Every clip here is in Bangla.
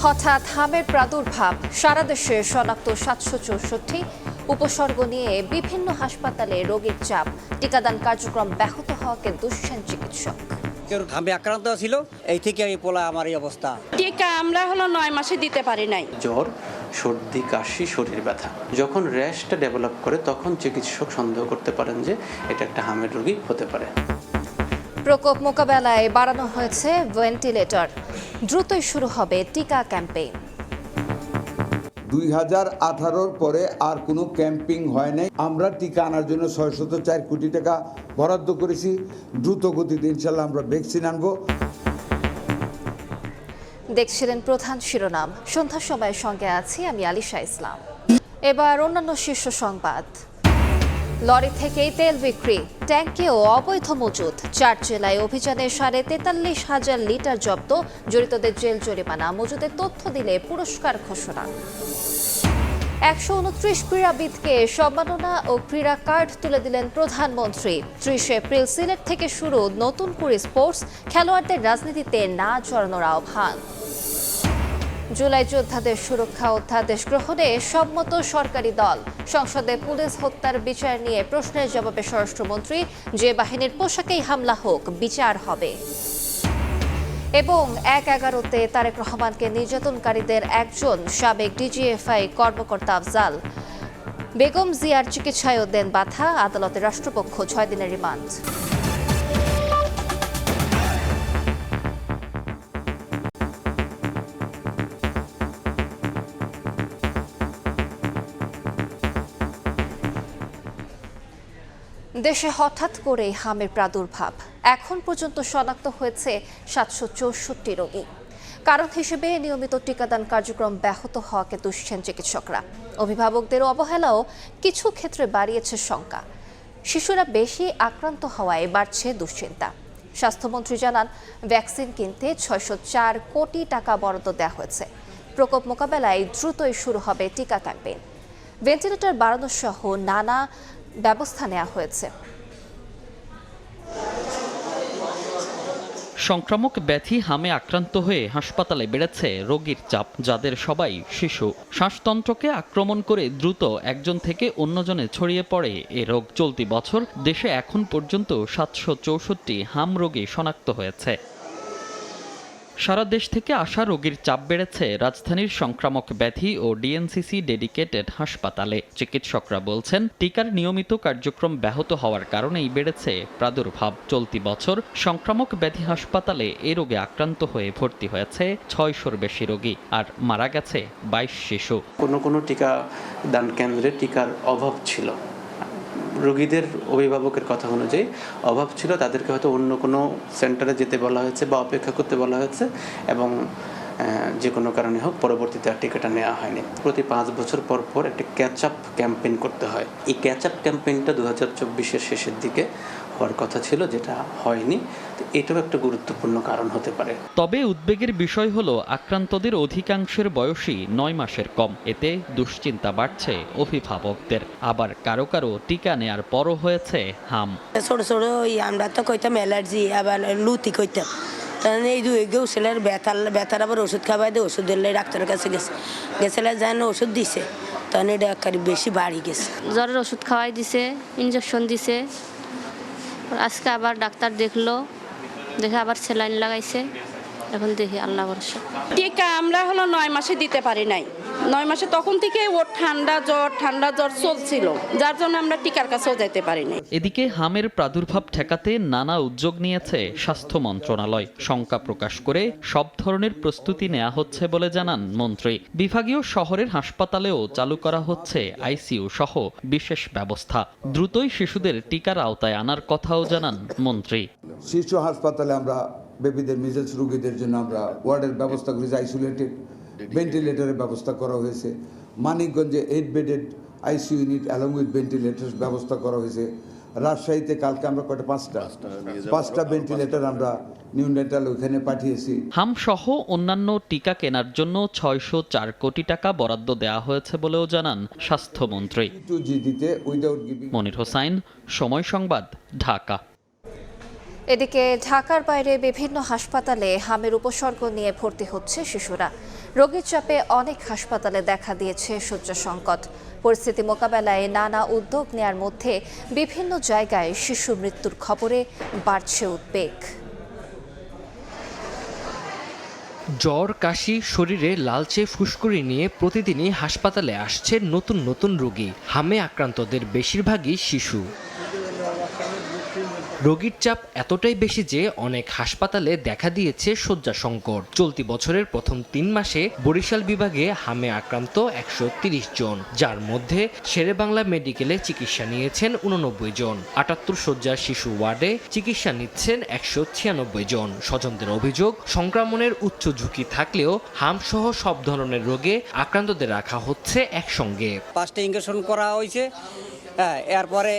হঠাৎ হামের প্রাদুর্ভাব, সারা দেশে শনাক্ত 764, উপসর্গ নিয়ে বিভিন্ন হাসপাতালে রোগীর চাপ, টিকাদান কার্যক্রম ব্যাহত হওয়াকে দুষছেন চিকিৎসক। ঘামে আক্রান্ত ছিল, এই থেকে এই পোলা আমার এই অবস্থা। টিকা আমরা 9 মাসে দিতে পারি নাই। জ্বর, সর্দি, কাশি, শরীর ব্যথা, যখন র্যাশটা ডেভেলপ করে তখন চিকিৎসক সন্দেহ করতে পারেন যে এটা একটা হামের রোগী হতে পারে। প্রকোপ মোকাবেলায় বাড়ানো হয়েছে ভেন্টিলেটর, দ্রুতই শুরু হবে টিকা ক্যাম্পেইন। 2018-র পরে আর কোনো ক্যাম্পিং হয় নাই। আমরা টিকা আনার জন্য 604 কোটি টাকা বরাদ্দ করেছি। দ্রুত গতিতে ইনশাল্লাহ আমরা ভ্যাকসিন আনবো। দেখছিলেন প্রধান শিরোনাম, সন্ধ্যার সময়ের সঙ্গে আছি আমি আলিশা ইসলাম। এবার অন্যান্য শীর্ষ সংবাদ। লরি থেকেই তেল বিক্রি, ট্যাঙ্কেও অবৈধ মজুত, 4 জেলায় অভিযানে 43,500 লিটার জব্দ, জড়িতদের জেল জরিমানা, মজুদের তথ্য দিলে পুরস্কার ঘোষণা। 129 ক্রীড়াবিদকে সম্মাননা ও ক্রীড়া কার্ড তুলে দিলেন প্রধানমন্ত্রী। 30 এপ্রিল সিলেট থেকে শুরু নতুন করে স্পোর্টস, খেলোয়াড়দের রাজনীতিতে না জড়ানোর আহ্বান। জুলাই যোদ্ধাদের সুরক্ষা অধ্যাদেশ গ্রহণে সম্মত সরকারি দল, সংসদে পুলিশ হত্যার বিচার নিয়ে প্রশ্নের জবাবে স্বরাষ্ট্রমন্ত্রী, যে বাহিনীর পোশাকেই হামলা হোক বিচার হবে। এবং 1/11-তে তারেক রহমানকে নির্যাতনকারীদের একজন সাবেক ডিজিএফআই কর্মকর্তা আফজাল বেগম জিয়ার চিকিৎসায়ও দেন বাধা, আদালতে রাষ্ট্রপক্ষ 6 দিনের রিমান্ড। দেশে হঠাৎ করে হামের প্রাদুর্ভাব, এখন পর্যন্ত শনাক্ত হয়েছে 764 রোগী। কারণ হিসেবে নিয়মিত টিকাদান কার্যক্রম ব্যাহত হওয়াকে দুষছেন চিকিৎসকরা। অভিভাবকদের অবহেলাও কিছু ক্ষেত্রে বাড়িয়েছে শঙ্কা। শিশুরা বেশি আক্রান্ত হওয়ায় বাড়ছে দুশ্চিন্তা। স্বাস্থ্যমন্ত্রী জানান, ভ্যাকসিন কিনতে 604 কোটি টাকা বরাদ্দ দেওয়া হয়েছে। প্রকোপ মোকাবেলায় দ্রুতই শুরু হবে টিকা ক্যাম্পেইন। ভেন্টিলেটর বাড়ানো সহ নানা ব্যবস্থা নেওয়া হয়েছে। সংক্রামক ব্যাধি হামে আক্রান্ত হয়ে হাসপাতালে বেড়েছে রোগীর চাপ, যাদের সবাই শিশু। শ্বাসতন্ত্রকে আক্রমণ করে দ্রুত একজন থেকে অন্যজনে ছড়িয়ে পড়ে এ রোগ। চলতি বছর দেশে এখন পর্যন্ত 764 হাম রোগী শনাক্ত হয়েছে। সারা দেশ থেকে আসা রোগীর চাপ বেড়েছে রাজধানীর সংক্রামক ব্যাধি ও ডিএনসিসি ডেডিকেটেড হাসপাতালে। চিকিৎসকরা বলছেন, টিকার নিয়মিত কার্যক্রম ব্যাহত হওয়ার কারণেই বেড়েছে প্রাদুর্ভাব। চলতি বছর সংক্রামক ব্যাধি হাসপাতালে এ রোগে আক্রান্ত হয়ে ভর্তি হয়েছে 600-র বেশি রোগী, আর মারা গেছে 22 শিশু। কোনো টিকা দান কেন্দ্রে টিকার অভাব ছিল, রোগীদের অভিভাবকের কথা অনুযায়ী অভাব ছিল, তাদেরকে হয়তো অন্য কোনো সেন্টারে যেতে বলা হয়েছে বা অপেক্ষা করতে বলা হয়েছে, এবং যে কোনো কারণে হোক পরবর্তীতে আর টিকাটা নেওয়া হয়নি। প্রতি 5 বছর পর পর একটা ক্যাচ আপ ক্যাম্পেইন করতে হয়। এই ক্যাচ আপ ক্যাম্পেইনটা 2024-এর শেষের দিকে হওয়ার কথা ছিল, যেটা হয়নি। তো এটাও একটা গুরুত্বপূর্ণ কারণ হতে পারে। তবে উদ্বেগের বিষয় হলো, আক্রান্তদের অধিকাংশের বয়সই 9 মাসের কম। এতে দুশ্চিন্তা বাড়ছে অভিভাবকদের। আবার কারো কারো টিকা নেয়ার পরও হয়েছে হাম। ছোট ছোট আমরা তো কইতাম অ্যালার্জি, আবার লুতি কইতাম। এই গেছিলের ব্যথার আবার ওষুধ খাওয়াই দিয়ে ওষুধ দিলে ডাক্তারের কাছে গেছিলে যেন ওষুধ দিছে, তখন এটা বেশি বাড়ি গেছে। জ্বরের ওষুধ খাওয়াই দিছে, ইঞ্জেকশন দিছে। আজকে আবার ডাক্তার দেখলো, দেখে আবার স্যালাইন লাগাইছে। এখন দেখি আল্লাহ ভরসা। টিকা আমরা 9 মাসে দিতে পারি নাই। 9 মাসে তখন থেকে ওর ঠান্ডা জ্বর চলছিল, যার জন্য আমরা টিকার কাছেও যেতে পারি নাই। এদিকে হামের প্রাদুর্ভাব ঠেকাতে নানা উদ্যোগ নিয়েছে স্বাস্থ্য মন্ত্রণালয়। শঙ্কা প্রকাশ করে সব ধরনের প্রস্তুতি নেওয়া হচ্ছে বলে জানান মন্ত্রী। বিভাগীয় শহরের হাসপাতালেও চালু করা হচ্ছে আইসিইউ সহ বিশেষ ব্যবস্থা। দ্রুতই শিশুদের টিকার আওতায় আনার কথাও জানান মন্ত্রী। শিশু হাসপাতালে আমরা বেবিদের মিজেলস রোগীদের জন্য আমরা ওয়ার্ডের ব্যবস্থা করেছি, আইসোলেটেড ভেন্টিলেটরের ব্যবস্থা করা হয়েছে। মানিকগঞ্জে 8 bedded ICU unit along with ventilator ব্যবস্থা করা হয়েছে। রাজশাহীতে কালকে আমরা পাঁচটা ভেন্টিলেটর আমরা নিউনেটাল ওইখানে পাঠিয়েছি। হাম সহ অন্যান্য টিকা কেনার জন্য 604 কোটি টাকা বরাদ্দ দেওয়া হয়েছে বলেও জানান স্বাস্থ্যমন্ত্রী। মনির হোসাইন, সময় সংবাদ, ঢাকা। এদিকে ঢাকার বাইরে বিভিন্ন হাসপাতালে হামের উপসর্গ নিয়ে ভর্তি হচ্ছে শিশুরা। রোগীর চাপে অনেক হাসপাতালে দেখা দিয়েছে শয্যা সংকট। পরিস্থিতি মোকাবেলায় নানা উদ্যোগ নেয়ার মধ্যে বিভিন্ন জায়গায় শিশু মৃত্যুর খবরে বাড়ছে উদ্বেগ। জ্বর, কাশি, শরীরে লালচে ফুসকুড়ি নিয়ে প্রতিদিনই হাসপাতালে আসছে নতুন নতুন রোগী। হামে আক্রান্তদের বেশিরভাগই শিশু। রোগীর চাপ এতটাই বেশি যে অনেক হাসপাতালে দেখা দিয়েছে শয্যা সংকট। চলতি বছরের প্রথম 3 মাসে বরিশাল বিভাগে হামে আক্রান্ত 130 জন, যার মধ্যে শেরেবাংলা মেডিকেলে চিকিৎসা নিয়েছেন 89 জন। 78 শয্যার শিশু ওয়ার্ডে চিকিৎসা নিচ্ছেন 196 জন। স্বজনদের অভিযোগ, সংক্রমণের উচ্চ ঝুঁকি থাকলেও হামসহ সব ধরনের রোগে আক্রান্তদের রাখা হচ্ছে একসঙ্গে। 5টা ইনজেকশন করা হয়েছে। এরপরে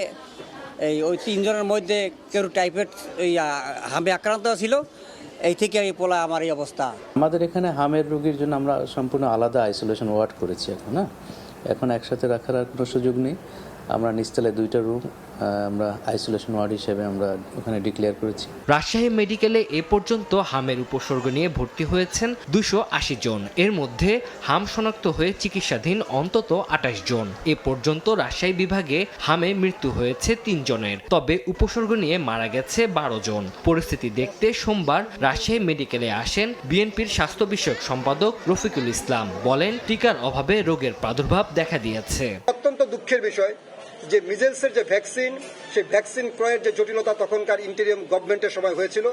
ওই 3 জনের মধ্যে কেউ টাইফয়েড হামে আক্রান্ত ছিল, এই থেকে এই পোলা আমার এই অবস্থা। আমাদের এখানে হামের রোগীর জন্য আমরা সম্পূর্ণ আলাদা আইসোলেশন ওয়ার্ড করেছি এখন একসাথে রাখার আর কোনো সুযোগ নেই। আমরা নিচতলায় 2টা রুম আমরা আইসোলেশন ওয়ার্ড হিসেবে আমরা ওখানে ডিক্লেয়ার করেছি। রাজশাহী মেডিকেলে এ পর্যন্ত হামের উপসর্গ নিয়ে ভর্তি হয়েছেন 280 জন। এর মধ্যে হাম শনাক্ত হয়ে চিকিৎসাধীন অন্তত 28 জন। এ পর্যন্ত রাজশাহী বিভাগে হামে মৃত্যু হয়েছে 3 জনের, তবে উপসর্গ নিয়ে মারা গেছে 12 জন। পরিস্থিতি দেখতে সোমবার রাজশাহী মেডিকেলে আসেন বিএনপির স্বাস্থ্য বিষয়ক সম্পাদক রফিকুল ইসলাম। বলেন, টিকার অভাবে রোগের প্রাদুর্ভাব দেখা দিয়েছে। অত্যন্ত দুঃখের বিষয় যে মিজেলসের যে ভ্যাকসিন, সেই ভ্যাকসিন ক্রয়ের যে জটিলতা তখনকার ইন্টেরিয়াম গভর্নমেন্টের সময় হয়েছিল,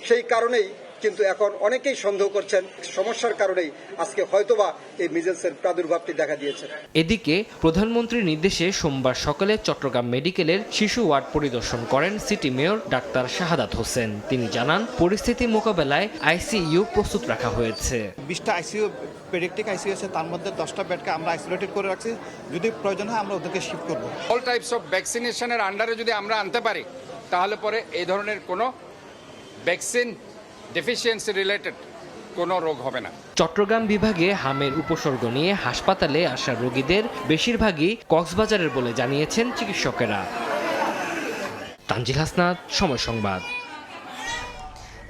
সেই কারণেই কিন্তু এখন অনেকেই সন্দেহ করছেন সমস্যার কারণেই আজকে হয়তোবা এই মিজেলসের প্রাদুর্ভাবটি দেখা দিয়েছে। এদিকে প্রধানমন্ত্রীর নির্দেশে সোমবার সকালে চট্টগ্রাম মেডিকেলের শিশু ওয়ার্ড পরিদর্শন করেন city mayor doctor Shahadat Hossain. তিনি জানান, পরিস্থিতি মোকাবেলায় আইসিইউ প্রস্তুত রাখা হয়েছে। 20টা আইসিইউ পেডিয়াট্রিক আইসিইউ আছে, তার মধ্যে 10টা বেডকে আমরা আইসোলেটেড করে রাখছি। যদি প্রয়োজন হয় আমরা ওদেরকে শিফট করব। অল টাইপস অফ ভ্যাকসিনেশনের আন্ডারে যদি আমরা আনতে পারি, তাহলে পরে এই ধরনের কোনো ভ্যাকসিন ডেফিসিয়েন্সি রিলেটেড কোনো রোগ হবে না। চট্টগ্রাম বিভাগে হামের উপসর্গ নিয়ে হাসপাতালে আসা রোগীদের বেশিরভাগই কক্সবাজারের বলে জানিয়েছেন চিকিৎসকেরা। তানজিল হাসনাত, সময় সংবাদ।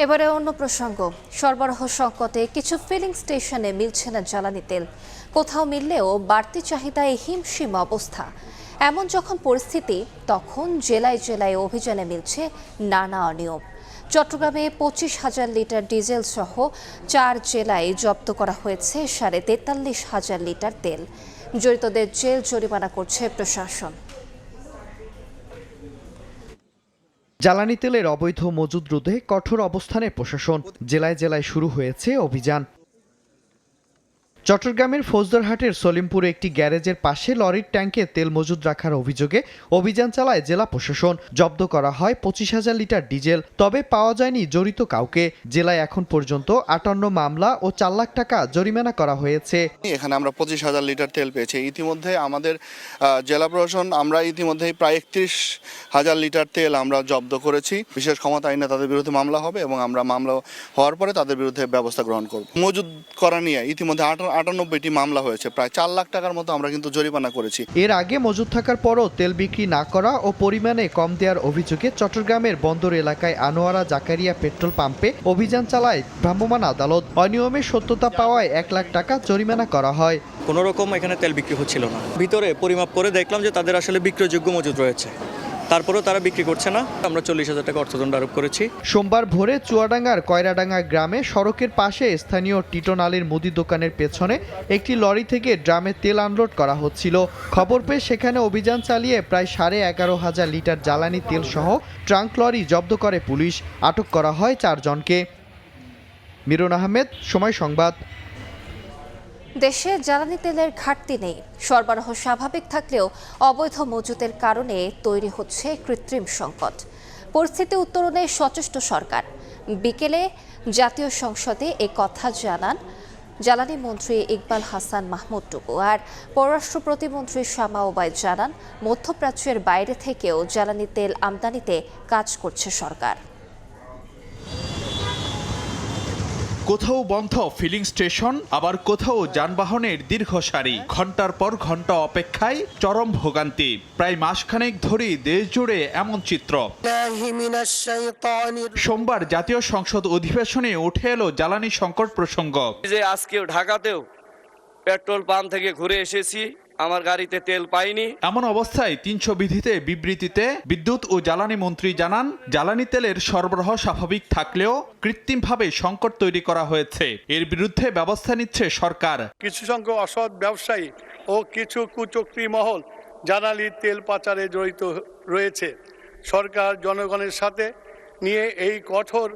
এবারে অন্য প্রসঙ্গ। সরবরাহ সংকটে কিছু ফিলিং স্টেশনে মিলছে না জ্বালানি তেল। কোথাও মিললেও বাড়তি চাহিদায় হিমশিম অবস্থা। এমন যখন পরিস্থিতি, তখন জেলায় জেলায় অভিযানে মিলছে নানা অনিয়ম। চট্টগ্রামে 25,000 লিটার ডিজেল সহ 4 জেলায় জব্দ করা হয়েছে 43,500 লিটার তেল। জড়িতদের জেল জরিমানা করছে প্রশাসন। জ্বালানি তেলের অবৈধ মজুদ রোধে কঠোর অবস্থানে প্রশাসন। জেলায় জেলায় শুরু হয়েছে অভিযান। চট্টগ্রামের ফৌজদারহাটের সলিমপুরে একটি গ্যারেজের পাশে লরির ট্যাঙ্কে তেল মজুদ রাখার অভিযোগে অভিযান চালায় জেলা প্রশাসন। জব্দ করা হয় 25,000 লিটার ডিজেল, তবে পাওয়া যায়নি জড়িত কাউকে। জেলায় এখন পর্যন্ত 58 মামলা ও 4 লাখ টাকা জরিমানা করা হয়েছে। এখানে আমরা 25,000 লিটার তেল পেয়েছি। ইতিমধ্যে আমাদের জেলা প্রশাসন আমরা ইতিমধ্যেই প্রায় 31,000 লিটার তেল আমরা জব্দ করেছি। বিশেষ ক্ষমতা আইনে তাদের বিরুদ্ধে মামলা হবে এবং আমরা মামলা হওয়ার পরে তাদের বিরুদ্ধে ব্যবস্থা গ্রহণ করব। মজুদ করা নিয়ে ইতিমধ্যে 98টি মামলা হয়েছে। প্রায় 4 লাখ টাকার মতো আমরা কিন্তু জরিমানা করেছি। এর আগে মজুদ থাকার পরও তেল বিক্রি না করা ও পরিমাণে কম দেওয়ার অভিযোগে চট্টগ্রামের বন্দর এলাকায় আনোয়ারা জাকারিয়া পেট্রোল পাম্পে অভিযান চালায় ভ্রাম্যমাণ আদালত। অনিয়মের সত্যতা পাওয়ায় 1 লাখ টাকা জরিমানা করা হয়। কোনো রকম এখানে তেল বিক্রি হচ্ছিল না। ভিতরে পরিমাপ করে দেখলাম যে তাদের আসলে বিক্রয়যোগ্য মজুদ রয়েছে, তারপরেও তারা বিক্রি করছে না। আমরা 40,000 টাকা অর্থদণ্ড আরোপ করেছি। সোমবার ভোরে চুয়াডাঙ্গার কয়রাডাঙ্গা গ্রামে সড়কের পাশে স্থানীয় টিটন আলীর মুদি দোকানের পেছনে একটি লরি থেকে ড্রামে তেল আনলোড করা হচ্ছিল। খবর পেয়ে সেখানে অভিযান চালিয়ে প্রায় 11,500 লিটার জ্বালানি তেল সহ ট্রাঙ্ক লরি জব্দ করে পুলিশ। আটক করা হয় 4 জনকে। মিরন আহমেদ, সময় সংবাদ। দেশে জ্বালানি তেলের ঘাটতি নেই। সরবরাহ স্বাভাবিক থাকলেও অবৈধ মজুতের কারণে তৈরি হচ্ছে কৃত্রিম সংকট। পরিস্থিতি উত্তরণে সচেষ্ট সরকার। বিকেলে জাতীয় সংসদে এ কথা জানান জ্বালানি মন্ত্রী ইকবাল হাসান মাহমুদ টুকু। আর পররাষ্ট্র প্রতিমন্ত্রী শামা ওবায়দ জানান, মধ্যপ্রাচ্যের বাইরে থেকেও জ্বালানি তেল আমদানিতে কাজ করছে সরকার। কোথাও বন্ধ ফিলিং স্টেশন, আবার কোথাও যানবাহনের দীর্ঘ সারি, ঘন্টার পর ঘন্টা অপেক্ষায় চরম ভোগান্তি। প্রায় মাসখানেক ধরেই দেশ জুড়ে এমন চিত্র। সোমবার জাতীয় সংসদ অধিবেশনে উঠে এলো জ্বালানি সংকট প্রসঙ্গ। যে আজকে ঢাকাতেও পেট্রোল পাম্প থেকে ঘুরে এসেছি, আমার গাড়িতে তেল পাইনি। এমন অবস্থায় ৩০০ বিধিতে বিবৃতিতে বিদ্যুৎ ও জ্বালানি মন্ত্রী জানান, জ্বালানি তেলের সরবরাহ স্বাভাবিক থাকলেও কৃত্রিমভাবে সংকট তৈরি করা হয়েছে। এর বিরুদ্ধে ব্যবস্থা নিচ্ছে সরকার। কিছু সংখ্যক অসৎ ব্যবসায়ী ও কিছু কুচক্রী মহল জ্বালানি তেল পাচারে জড়িত রয়েছে। সরকার জনগণের সাথে নিয়ে এই কঠোর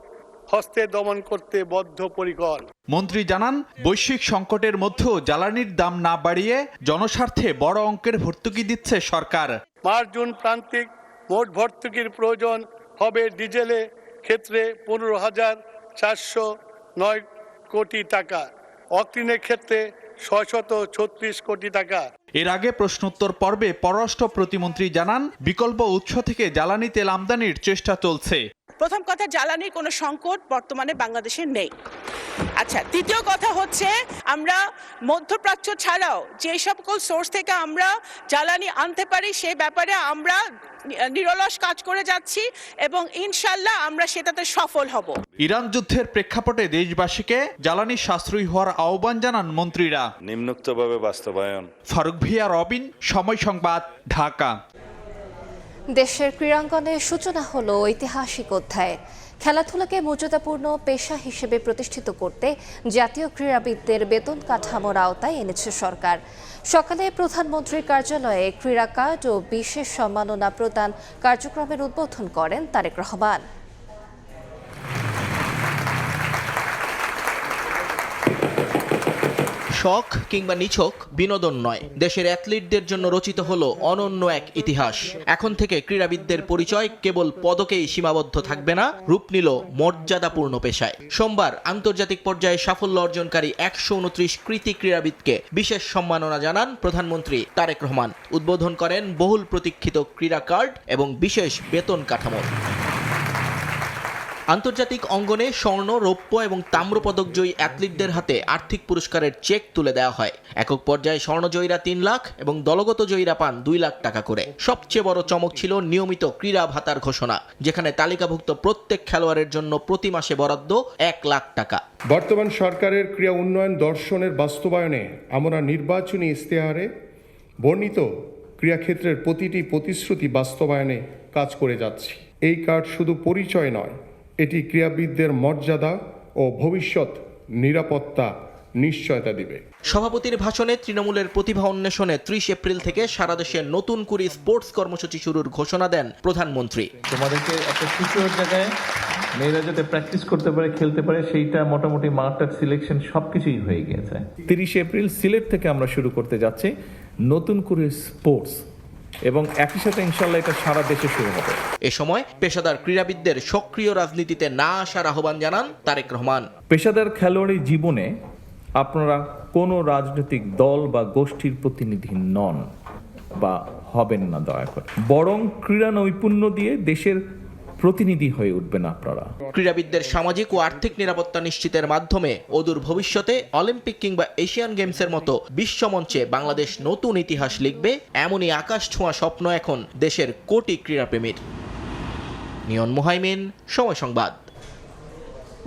হস্তে দমন করতে বদ্ধপরিকর। মন্ত্রী জানান, বৈশ্বিক সংকটের মধ্যেও জ্বালানির দাম না বাড়িয়ে জনস্বার্থে বড় অঙ্কের ভর্তুকি দিচ্ছে সরকার। মার্চ জুন প্রান্তিক মোট ভর্তুকির প্রয়োজন হবে ডিজেলে ক্ষেত্রে 15,409 কোটি টাকা, অক্টিনের ক্ষেত্রে 636 কোটি টাকা। এর আগে প্রশ্নোত্তর পর্বে পররাষ্ট্র প্রতিমন্ত্রী জানান, বিকল্প উৎস থেকে জ্বালানি তেল আমদানির চেষ্টা চলছে। প্রথম কথা, জ্বালানির কোনো সংকট বর্তমানে বাংলাদেশে নেই। আচ্ছা, দ্বিতীয় কথা হচ্ছে, আমরা মধ্যপ্রাচ্য ছাড়াও যে সকল সোর্স থেকে আমরা জ্বালানি আনতে পারি সে ব্যাপারে আমরা নিরলস কাজ করে যাচ্ছি এবং ইনশাল্লাহ আমরা সেটাতে সফল হব। ইরান যুদ্ধের প্রেক্ষাপটে দেশবাসীকে জ্বালানি সাশ্রয়ী হওয়ার আহ্বান জানান মন্ত্রীরা। নিম্নোক্তভাবে বাস্তবায়ন। ফারুক ভিয়া, রবিন, সময় সংবাদ, ঢাকা। দেশের ক্রীড়াঙ্গনে সূচনা হলো ঐতিহাসিক অধ্যায়। খেলাধুলাকে মর্যাদাপূর্ণ পেশা হিসেবে প্রতিষ্ঠিত করতে জাতীয় ক্রীড়াবিদদের বেতন কাঠামোর আওতায় এনেছে সরকার। সকালে প্রধানমন্ত্রীর কার্যালয়ে ক্রীড়া কার্ড ও বিশেষ সম্মাননা প্রদান কার্যক্রমের উদ্বোধন করেন তারেক রহমান। শখ কিংবা নিছক বিনোদন নয়, দেশের অ্যাথলিটদের জন্য রচিত হলো অনন্য এক ইতিহাস। এখন থেকে ক্রীড়াবিদদের পরিচয় কেবল পদকেই সীমাবদ্ধ থাকবে না, রূপ নিল মর্যাদাপূর্ণ পেশায়। সোমবার আন্তর্জাতিক পর্যায়ে সাফল্য অর্জনকারী 129 কৃতি ক্রীড়াবিদকে বিশেষ সম্মাননা জানান প্রধানমন্ত্রী তারেক রহমান। উদ্বোধন করেন বহুল প্রতীক্ষিত ক্রীড়া কার্ড এবং বিশেষ বেতন কাঠামো। আন্তর্জাতিক অঙ্গনে স্বর্ণ, রৌপ্য এবং তাম্রপদক জয়ী অ্যাথলিটদের হাতে আর্থিক পুরস্কারের চেক তুলে দেওয়া হয়। একক পর্যায়ে স্বর্ণজয়ীরা 3 লাখ এবং দলগত জয়ীরা পান 2 লাখ টাকা করে। সবচেয়ে বড় চমক ছিল নিয়মিত ক্রীড়া ভাতার ঘোষণা, যেখানে তালিকাভুক্ত প্রত্যেক খেলোয়াড়ের জন্য প্রতি মাসে বরাদ্দ 1 লাখ টাকা। বর্তমান সরকারের ক্রীড়া উন্নয়ন দর্শনের বাস্তবায়নে আমরা নির্বাচনী ইশতেহারে বর্ণিত ক্রীড়াক্ষেত্রের প্রতিটি প্রতিশ্রুতি বাস্তবায়নে কাজ করে যাচ্ছি। এই কার্ড শুধু পরিচয় নয়, এটি ক্রীড়াবিদদের মর্যাদা ও ভবিষ্যৎ নিরাপত্তা নিশ্চয়তা দিবে। সভাপতির ভাষণে তৃণমূলের প্রতিভা অন্বেষণে 30 এপ্রিল থেকে সারা দেশে নতুন করে স্পোর্টস কর্মসূচি শুরুর ঘোষণা দেন প্রধানমন্ত্রী। তোমাদেরকে একটা সিকিউর জায়গায় মেয়েরা যাতে প্র্যাকটিস করতে পারে, খেলতে পারে, সেইটা মোটামুটি মাঠটার সিলেকশন সবকিছুই হয়ে গিয়েছে। 30 এপ্রিল সিলেট থেকে আমরা শুরু করতে যাচ্ছি নতুন করে স্পোর্টস, এবং একই সাথে ইনশাল্লাহ এটা সারা দেশে শুরু হবে। এ সময় পেশাদার ক্রীড়াবিদদের সক্রিয় রাজনীতিতে না আসার আহ্বান জানান তারেক রহমান। পেশাদার খেলোয়াড়ি জীবনে আপনারা কোনো রাজনৈতিক দল বা গোষ্ঠীর প্রতিনিধি নন বা হবেন না দয়া করে, বরং ক্রীড়া নৈপুণ্য দিয়ে দেশের প্রতিনিধি হয়ে উঠবেন আপনারা। ক্রীড়াবিদদের সামাজিক ও আর্থিক নিরাপত্তা নিশ্চিতের মাধ্যমে অদূর ভবিষ্যতে অলিম্পিক কিংবা এশিয়ান গেমসের মতো বিশ্বমঞ্চে বাংলাদেশ নতুন ইতিহাস লিখবে, এমনই আকাশ ছোঁয়া স্বপ্ন এখন দেশের কোটি ক্রীড়াপ্রেমীর। নিয়ন মুহাইমিন, সময় সংবাদ।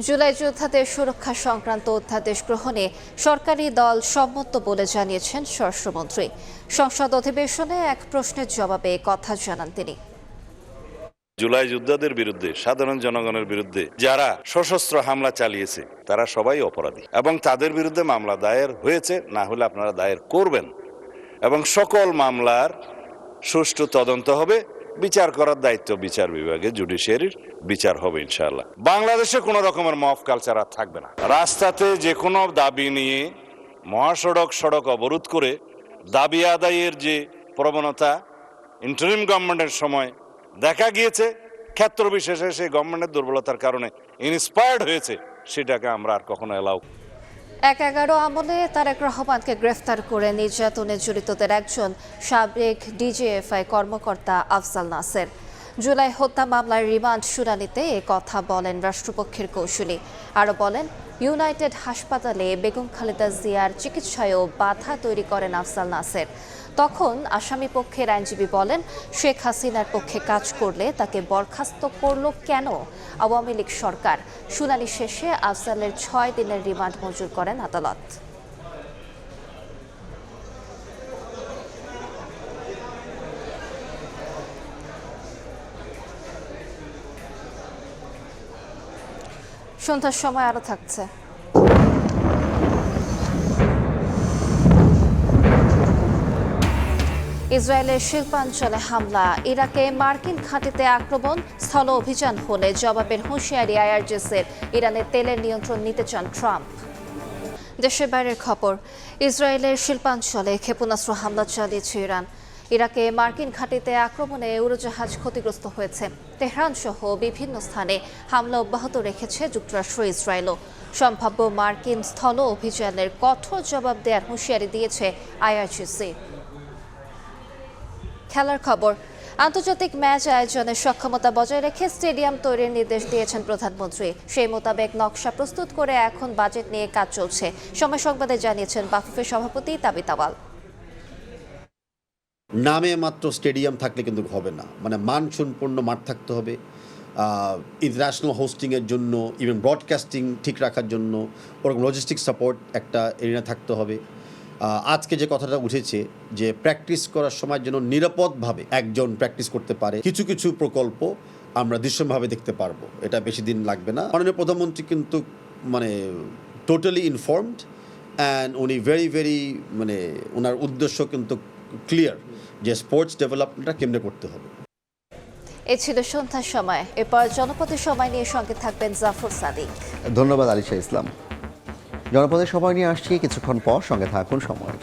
জুলাই যোদ্ধাদের সুরক্ষা সংক্রান্ত অধ্যাদেশ গ্রহণে সরকারি দল সম্মত বলে জানিয়েছেন স্বরাষ্ট্রমন্ত্রী। সংসদ অধিবেশনে এক প্রশ্নের জবাবে কথা জানান তিনি। জুলাই যোদ্ধাদের বিরুদ্ধে, সাধারণ জনগণের বিরুদ্ধে যারা সশস্ত্র হামলা চালিয়েছে তারা সবাই অপরাধী এবং তাদের বিরুদ্ধে মামলা দায়ের হয়েছে, না হলে আপনারা দায়ের করবেন এবং সকল মামলার সুষ্ঠু তদন্ত হবে। বিচার করার দায়িত্ব বিচার বিভাগে, জুডিশিয়ারির বিচার হবে ইনশাআল্লাহ। বাংলাদেশে কোনো রকমের মফ কালচার আর থাকবে না। রাস্তাতে যে কোনো দাবি নিয়ে মহাসড়ক, সড়ক অবরোধ করে দাবি আদায়ের যে প্রবণতা ইন্টারিম গভর্নমেন্টের সময় দেখা গিয়েছে, ক্ষেত্র বিশেষে সেই গভর্নমেন্টের দুর্বলতার কারণে ইন্সপায়ার্ড হয়েছে, সেটাকে আমরা আর কখনো এলাও। 1/11 আমলে তারেক রহমানকে গ্রেফতার করে নির্যাতনে জড়িতদের একজন সাবেক ডিজিএফআই কর্মকর্তা আফজাল নাসের। জুলাই হত্যা মামলার রিমান্ড শুনানিতে এ কথা বলেন রাষ্ট্রপক্ষের কৌঁসুলি। আরও বলেন, ইউনাইটেড হাসপাতালে বেগম খালেদা জিয়ার চিকিৎসায়ও বাধা তৈরি করেন আফজাল নাসের। তখন আসামি পক্ষের আইনজীবী বলেন, শেখ হাসিনার পক্ষে কাজ করলে তাকে বরখাস্ত করল কেন আওয়ামী লীগ সরকার। শুনানি শেষে আফজালের 6 দিনের রিমান্ড মঞ্জুর করেন আদালত। সন্ধ্যার সময় আরও থাকছে। ইসরায়েলের শিল্পাঞ্চলে হামলা, ইরাকে মার্কিন ঘাঁটিতে আক্রমণ, স্থল অভিযান হলে জবাবের হুঁশিয়ারি আইআরজিসির। ইরানের তেলের নিয়ন্ত্রণ নিতে চান ট্রাম্প। দেশের বাইরের খবর, ইসরায়েলের শিল্পাঞ্চলে ক্ষেপণাস্ত্র হামলা চালিয়েছে ইরান। ইরাকে মার্কিন ঘাঁটিতে আক্রমণে উড়োজাহাজ ক্ষতিগ্রস্ত হয়েছে। তেহরান সহ বিভিন্ন স্থানে হামলা অব্যাহত রেখেছে যুক্তরাষ্ট্র ইসরায়েলও। সম্ভাব্য মার্কিন স্থল অভিযানের কঠোর জবাব দেওয়ার হুঁশিয়ারি দিয়েছে আইআরজিসি। খেলার খবর, আন্তর্জাতিক ম্যাচ আয়োজনের সক্ষমতা বজায় রেখে স্টেডিয়াম তৈরির নির্দেশ দিয়েছেন প্রধানমন্ত্রী। সেই মোতাবেক নকশা প্রস্তুত করে এখন বাজেট নিয়ে কাজ চলছে। সময় সংবাদে জানিয়েছেন বাফুফের সভাপতি তাবিত আওয়াল। নামে মাত্র স্টেডিয়াম থাকলে কিন্তু হবে না, মানে মানসম্পন্ন মাঠ থাকতে হবে। ইন্টারন্যাশনাল হোস্টিংয়ের জন্য, ইভেন ব্রডকাস্টিং ঠিক রাখার জন্য ওরকম লজিস্টিক সাপোর্ট একটা এরিয়া থাকতে হবে। আজকে যে কথাটা উঠেছে যে প্র্যাকটিস করার সময় যেন নিরাপদভাবে একজন প্র্যাকটিস করতে পারে, কিছু কিছু প্রকল্প আমরা দৃশ্যভাবে দেখতে পারবো, এটা বেশি দিন লাগবে না। মাননীয় প্রধানমন্ত্রী কিন্তু মানে টোটালি ইনফর্মড অ্যান্ড উনি ভেরি মানে ওনার উদ্দেশ্য কিন্তু ক্লিয়ার যে স্পোর্টস ডেভেলপমেন্টটা কেমনে করতে হবে। এ ছিল সন্ধ্যার সময়। এরপর জনপদের সময় নিয়ে সঙ্গে থাকবেন জাফর সাদিক। ধন্যবাদ আলিশা ইসলাম। জনপদের সময় নিয়ে আসছি কিছুক্ষণ পর, সঙ্গে থাকুন সময়।